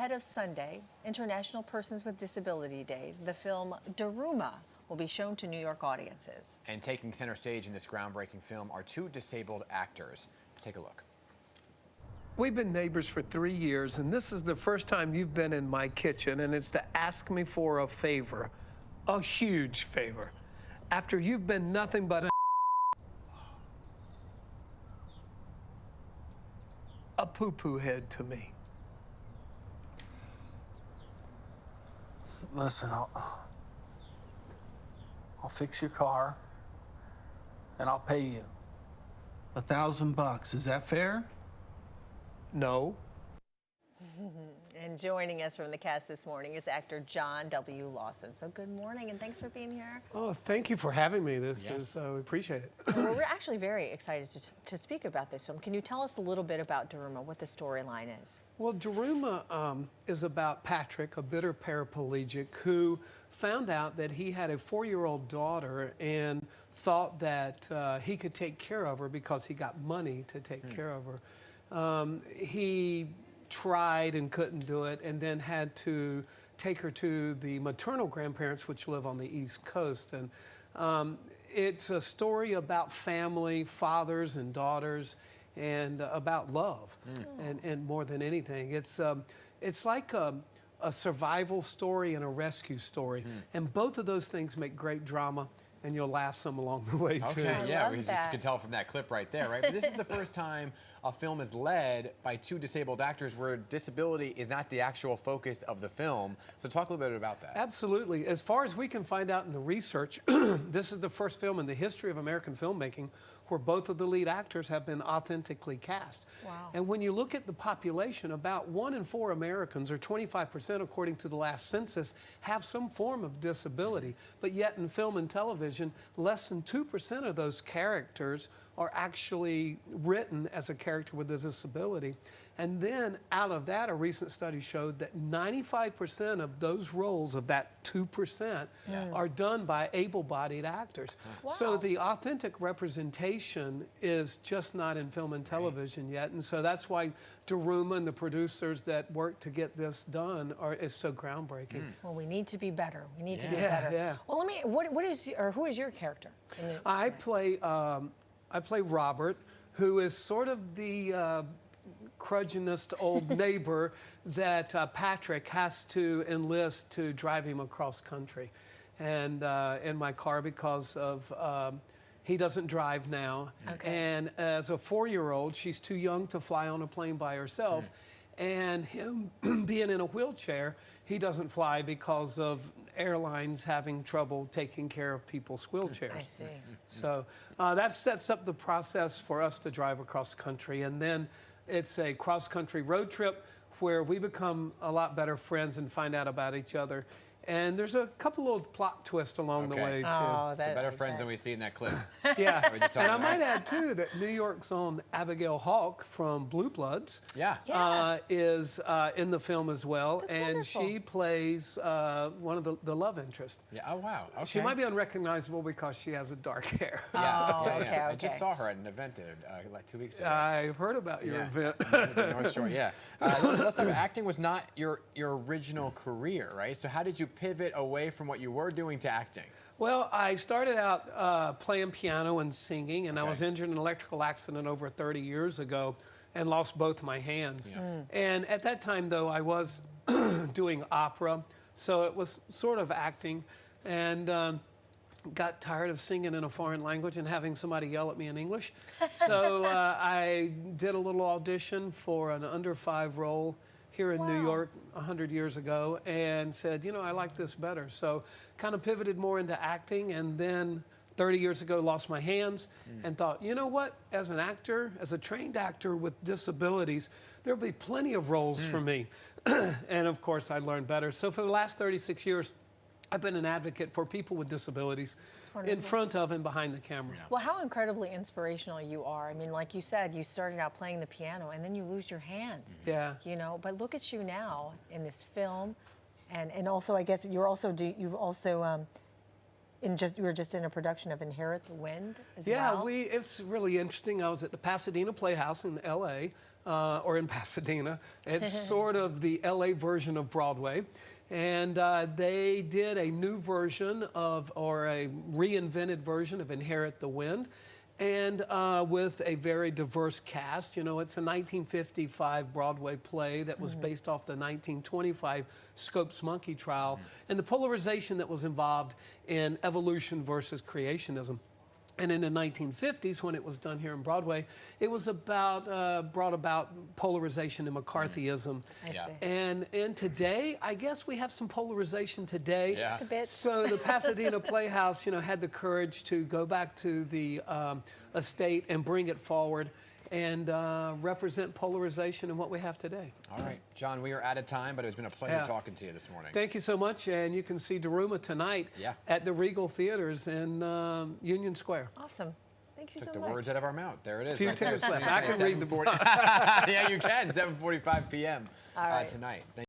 ahead of Sunday, International Persons with Disability Days, the film DARUMA will be shown to New York audiences. And taking center stage in this groundbreaking film are two disabled actors. Take a look. We've been neighbors for 3 years, and this is the first time you've been in my kitchen, and it's to ask me for a favor, a huge favor, after you've been nothing but a poo-poo head to me. Listen, I'll fix your car, and I'll pay you $1,000. Is that fair? No. And joining us from the cast this morning is actor John W. Lawson. So good morning, and thanks for being here. Oh, thank you for having me. This is, we appreciate it. Well, we're actually very excited to speak about this film. Can you tell us a little bit about DARUMA, what the storyline is? Well, DARUMA is about Patrick, a bitter paraplegic, who found out that he had a 4-year-old daughter and thought that he could take care of her because he got money to take care of her. He tried and couldn't do it, and then had to take her to the maternal grandparents, which live on the East Coast. And it's a story about family, fathers and daughters, and about love, and more than anything. It's like a survival story and a rescue story, and both of those things make great drama. And you'll laugh some along the way, too. Okay, yeah, you can tell from that clip right there, right? But this is the first time a film is led by two disabled actors where disability is not the actual focus of the film. So talk a little bit about that. Absolutely. As far as we can find out in the research, this is the first film in the history of American filmmaking where both of the lead actors have been authentically cast. Wow. And when you look at the population, about 1 in 4 Americans, or 25% according to the last census, have some form of disability. But yet in film and television, less than 2% of those characters are actually written as a character with a disability. And then out of that, a recent study showed that 95% of those roles of that 2% are done by able-bodied actors. Wow. So the authentic representation is just not in film and television yet. And so that's why DARUMA and the producers that work to get this done is so groundbreaking. Well, we need to be better. We need to be better. Yeah. Well, who is your character? I play Robert, who is sort of the crudginous old neighbor that Patrick has to enlist to drive him across country, and in my car because of he doesn't drive now. Okay. And as a 4-year-old, she's too young to fly on a plane by herself. And him being in a wheelchair, he doesn't fly because of airlines having trouble taking care of people's wheelchairs. I see. So that sets up the process for us to drive across country. And then it's a cross-country road trip where we become a lot better friends and find out about each other. And there's a couple of plot twists along the way, too. Oh, So better friends than we see in that clip. Yeah, and I might add, too, that New York's own Abigail Hawk from Blue Bloods is in the film as well. That's and wonderful. she plays one of the love interest. Yeah, oh, wow. Okay. She might be unrecognizable because she has a dark hair. Okay. I just saw her at an event there like 2 weeks ago. I've heard about your event. The North Shore, yeah. Let's talk about acting was not your original career, right? So how did you pivot away from what you were doing to acting? Well, I started out playing piano and singing, and I was injured in an electrical accident over 30 years ago and lost both my hands. And at that time, though, I was doing opera, so it was sort of acting, and got tired of singing in a foreign language and having somebody yell at me in English. So I did a little audition for an under 5 role here in New York 100 years ago, and said, you know, I like this better. So kind of pivoted more into acting, and then 30 years ago lost my hands and thought, you know what, as an actor, as a trained actor with disabilities, there'll be plenty of roles for me. And of course I learned better. So for the last 36 years, I've been an advocate for people with disabilities in front of and behind the camera. Well, how incredibly inspirational you are. I mean, like you said, you started out playing the piano and then you lose your hands. Yeah. You know, but look at you now in this film, and also I guess you're also you were just in a production of Inherit the Wind as well. Yeah, it's really interesting. I was at the Pasadena Playhouse in L.A. or in Pasadena. It's sort of the LA version of Broadway. And they did a new version of, or a reinvented version of Inherit the Wind, and with a very diverse cast. You know, it's a 1955 Broadway play that was based off the 1925 Scopes Monkey Trial, and the polarization that was involved in evolution versus creationism. And in the 1950s, when it was done here in Broadway, it was about, brought about polarization and McCarthyism. I see. And today, I guess we have some polarization today. Yeah. Just a bit. So the Pasadena Playhouse, you know, had the courage to go back to the estate and bring it forward and represent polarization in what we have today. All right, John, we are out of time, but it's been a pleasure Yeah. talking to you this morning. Thank you so much, and you can see DARUMA tonight at the Regal Theaters in Union Square. Awesome. Thank you Took so the much. words out of our mouth. There it is. Few right there. tears left. I can read the book. Yeah, you can. 7:45 p.m. All right. Tonight.